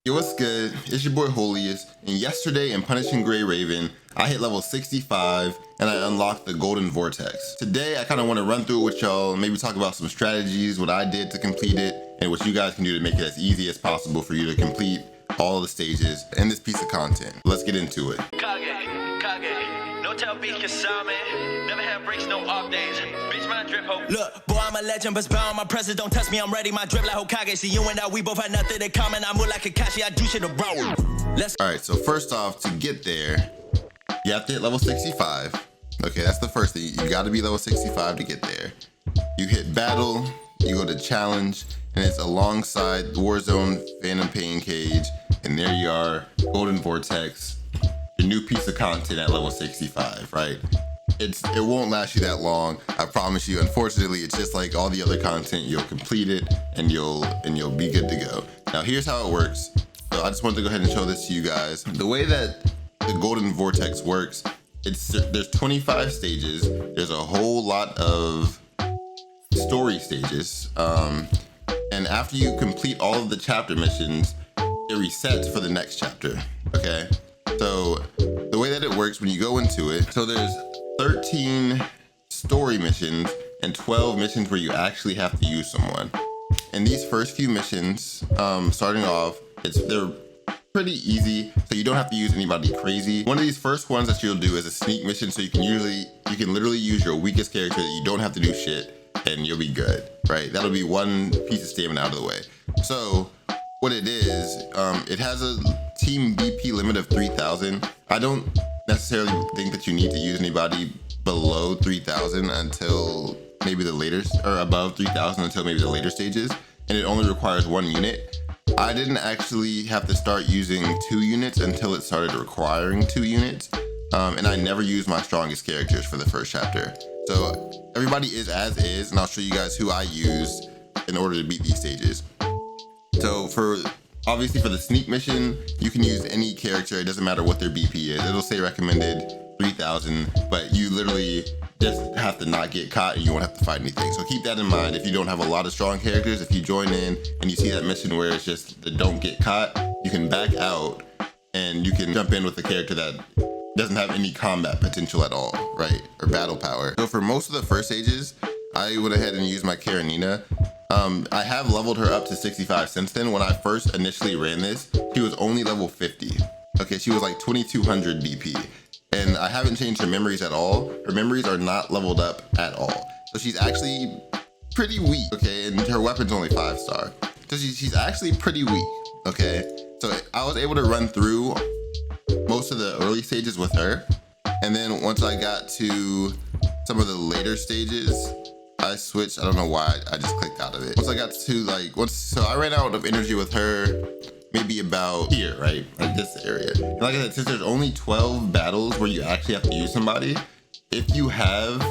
Yo, what's good? It's your boy Holiest, and yesterday in Punishing Gray Raven, I hit level 65 and I unlocked the Golden Vortex. Today, I kind of want to run through it with y'all, maybe talk about some strategies, what I did to complete it, and what you guys can do to make it as easy as possible for you to complete all the stages in this piece of content. Let's get into it. No tell beat Kasame. Never have breaks, no off days. Bitch, my drip hope. Look, boy, I'm a legend, but bound my presence. Don't test me, I'm ready. My drip like Honkai. See you and I, we both had nothing in common. I move like Kakashi, I do shit abroad. Alright, so first off, to get there, you have to hit level 65. Okay, that's the first thing. You gotta be level 65 to get there. You hit battle, you go to challenge, and it's alongside Warzone Phantom Pain Cage, and there you are, Golden Vortex. Your new piece of content at level 65, right? It won't last you that long, I promise you. Unfortunately, it's just like all the other content. You'll complete it and you'll be good to go. Now here's how it works. So I just wanted to go ahead and show this to you guys. The way that the Golden Vortex works, there's 25 stages. There's a whole lot of story stages. And after you complete all of the chapter missions, it resets for the next chapter, okay? So the way that it works when you go into it, so there's 13 story missions and 12 missions where you actually have to use someone. And these first few missions, starting off, they're pretty easy, so you don't have to use anybody crazy. One of these first ones that you'll do is a sneak mission, so you can literally use your weakest character. You don't have to do shit and you'll be good, right? That'll be one piece of stamina out of the way. So what it is, it has a team BP limit of 3,000. I don't necessarily think that you need to use anybody below 3,000 until maybe the later, or above 3,000 until maybe the later stages. And it only requires 1 unit. I didn't actually have to start using 2 units until it started requiring 2 units. And I never used my strongest characters for the first chapter. So everybody is as is, and I'll show you guys who I used in order to beat these stages. So obviously for the sneak mission, you can use any character. It doesn't matter what their BP is. It'll say recommended 3,000, but you literally just have to not get caught and you won't have to fight anything. So keep that in mind. If you don't have a lot of strong characters, if you join in and you see that mission where it's just the don't get caught, you can back out and you can jump in with a character that doesn't have any combat potential at all, right? Or battle power. So for most of the first stages, I went ahead and used my Karenina. I have leveled her up to 65 since then. When I first initially ran this, she was only level 50. Okay, she was like 2,200 BP. And I haven't changed her memories at all. Her memories are not leveled up at all. So she's actually pretty weak, okay? And her weapon's only 5-star. So she's actually pretty weak, okay? So I was able to run through most of the early stages with her. And then once I got to some of the later stages, I switched. I don't know why I just clicked out of it. Once I got to so I ran out of energy with her maybe about here, right? Like this area. And like I said, since there's only 12 battles where you actually have to use somebody, if you have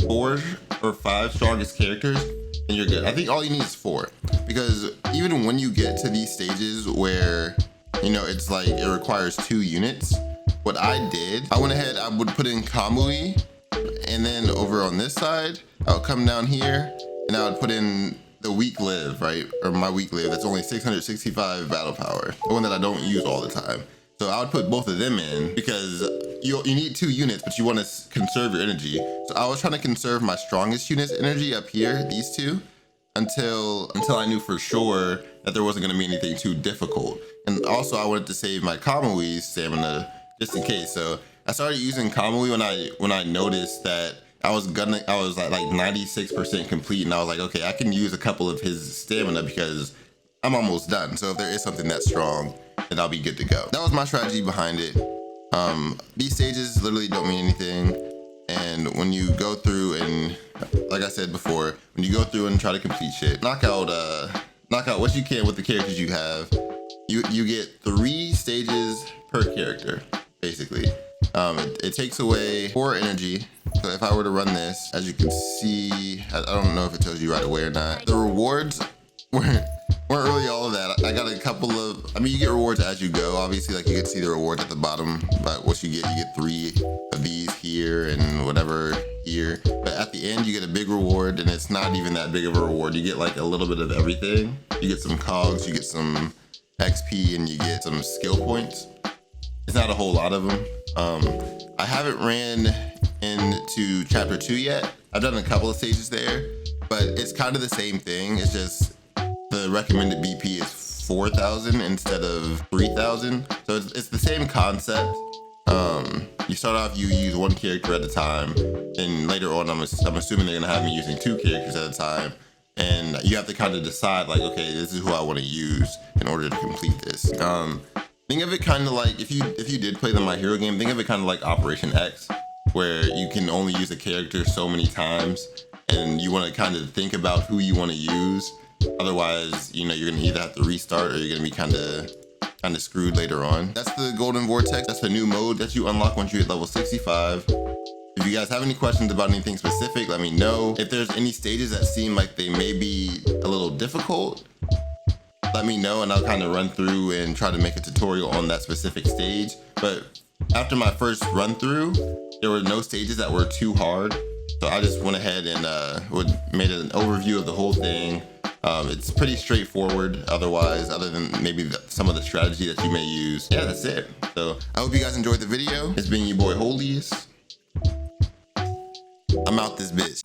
4 or 5 strongest characters, then you're good. I think all you need is 4, because even when you get to these stages where, you know, it's like it requires 2 units, what I did, I went ahead, I would put in Kamui, and then over on this side, I would come down here and I would put in the weak live, right? Or my weak live, that's only 665 battle power, the one that I don't use all the time. So I would put both of them in because you need 2 units, but you want to conserve your energy. So I was trying to conserve my strongest unit's energy up here, these 2, until I knew for sure that there wasn't going to be anything too difficult. And also I wanted to save my Kamui's stamina just in case. So I started using Kamui when I noticed that I was like 96% complete, and I was like, okay, I can use a couple of his stamina because I'm almost done. So if there is something that's strong, then I'll be good to go. That was my strategy behind it. These stages literally don't mean anything. And when you go through and, like I said before, when you go through and try to complete shit, knock out what you can with the characters you have. You get 3 stages per character, basically. It takes away 4 energy. So if I were to run this, as you can see, I don't know if it tells you right away or not. The rewards weren't really all of that. I got a couple of, you get rewards as you go. Obviously, like you can see the rewards at the bottom, but what you get 3 of these here and whatever here. But at the end, you get a big reward, and it's not even that big of a reward. You get like a little bit of everything. You get some cogs, you get some XP and you get some skill points. It's not a whole lot of them. I haven't ran into chapter 2 yet. I've done a couple of stages there, but it's kind of the same thing. It's just the recommended BP is 4,000 instead of 3,000. So it's the same concept. You start off, you use one character at a time, and later on, I'm assuming they're gonna have me using 2 characters at a time, and you have to kind of decide like, okay, this is who I want to use in order to complete this. Think of it kind of like if you did play the My Hero game, think of it kind of like Operation X, where you can only use a character so many times, and you want to kind of think about who you want to use. Otherwise, you know, you're gonna either have to restart or you're gonna be kind of screwed later on. That's the Golden Vortex. That's the new mode that you unlock once you hit level 65. If you guys have any questions about anything specific, let me know. If there's any stages that seem like they may be a little difficult, let me know and I'll kind of run through and try to make a tutorial on that specific stage. But after my first run through, there were no stages that were too hard. So I just went ahead and made an overview of the whole thing. It's pretty straightforward otherwise, other than maybe some of the strategy that you may use. Yeah, that's it. So I hope you guys enjoyed the video. It's been your boy Holies. I'm out this bitch.